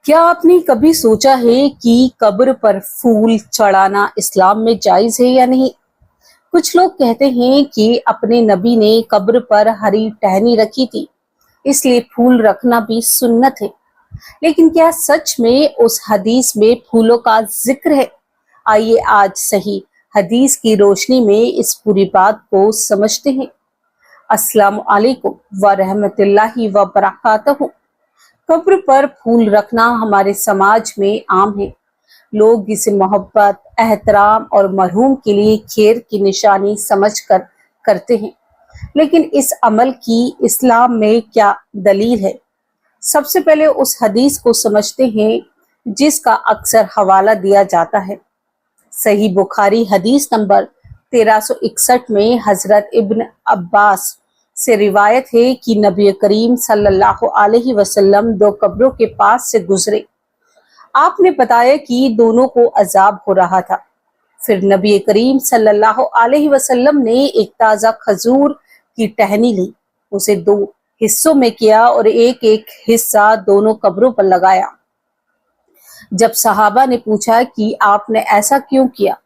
क्या आपने कभी सोचा है कि कब्र पर फूल चढ़ाना इस्लाम में जायज है या नहीं? कुछ लोग कहते हैं कि अपने नबी ने कब्र पर हरी टहनी रखी थी, इसलिए फूल रखना भी सुन्नत है। लेकिन क्या सच में उस हदीस में फूलों का जिक्र है? आइए आज सही हदीस की रोशनी में इस पूरी बात को समझते हैं। अस्सलाम वालेकुम व रहमतुल्लाहि व बरकातहू। कब्र पर फूल रखना हमारे समाज में आम है। लोग इसे मोहब्बत, एहतराम और मरहूम के लिए खैर की निशानी समझकर करते हैं। लेकिन इस अमल की इस्लाम में क्या दलील है? सबसे पहले उस हदीस को समझते हैं जिसका अक्सर हवाला दिया जाता है। सही बुखारी हदीस नंबर 1361 में हजरत इब्न अब्बास से रिवायत है कि नबी करीम सल्लल्लाहु अलैहि वसल्लम दो कब्रों के पास से गुजरे। आपने बताया कि दोनों को अजाब हो रहा था। फिर नबी करीम सल्लल्लाहु अलैहि वसल्लम ने एक ताजा खजूर की टहनी ली, उसे दो हिस्सों में किया और एक एक हिस्सा दोनों कब्रों पर लगाया। जब सहाबा ने पूछा कि आपने ऐसा क्यों किया,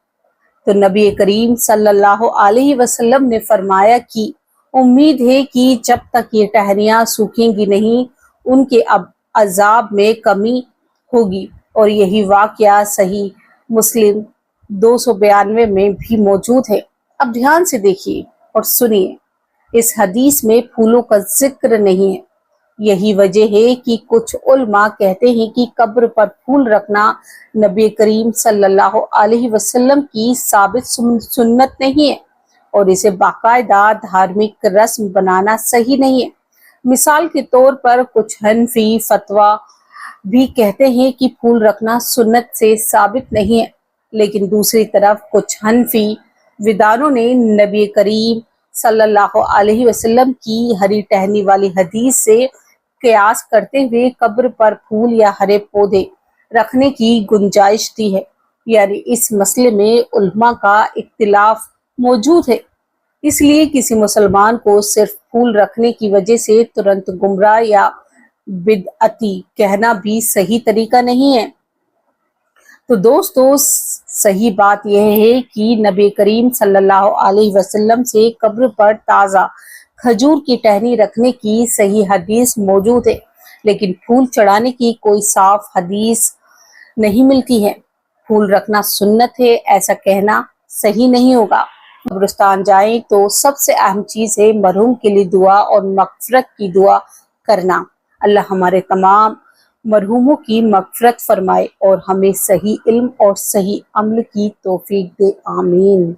तो नबी करीम सल्लल्लाहु अलैहि वसल्लम ने फरमाया कि उम्मीद है कि जब तक ये टहनियां सूखेंगी नहीं, उनके अब अजाब में कमी होगी। और यही वाकया सही मुस्लिम 292 में भी मौजूद है। अब ध्यान से देखिए और सुनिए, इस हदीस में फूलों का जिक्र नहीं है। यही वजह है कि कुछ उल्मा कहते हैं कि कब्र पर फूल रखना नबी करीम सल्लल्लाहु अलैहि वसल्लम की साबित सुन्नत नहीं है और इसे बाकायदा धार्मिक रस्म बनाना सही नहीं है। मिसाल के तौर पर कुछ हनफी फतवा भी कहते हैं कि फूल रखना सुन्नत से साबित नहीं है, लेकिन दूसरी तरफ कुछ हनफी विद्वानों ने नबी करीम सल्लल्लाहु अलैहि वसल्लम की हरी टहनी वाली हदीस से कयास करते हुए कब्र पर फूल या हरे पौधे रखने की गुंजाइश दी है। यानी इस मसले में उल्मा का इख्तिलाफ मौजूद है। इसलिए किसी मुसलमान को सिर्फ फूल रखने की वजह से तुरंत गुमराह या बिदअती कहना भी सही तरीका नहीं है। तो दोस्तों, सही बात यह है कि नबी करीम सल्लल्लाहु अलैहि वसल्लम से कब्र पर ताज़ा खजूर की टहनी रखने की सही हदीस मौजूद है, लेकिन फूल चढ़ाने की कोई साफ हदीस नहीं मिलती है। फूल रखना सुन्नत है ऐसा कहना सही नहीं होगा। कब्रिस्तान जाएं तो सबसे अहम चीज है मरहूम के लिए दुआ और मगफरत की दुआ करना। अल्लाह हमारे तमाम मरहूमों की मगफरत फरमाए और हमें सही इल्म और सही अमल की तौफीक दे। आमीन।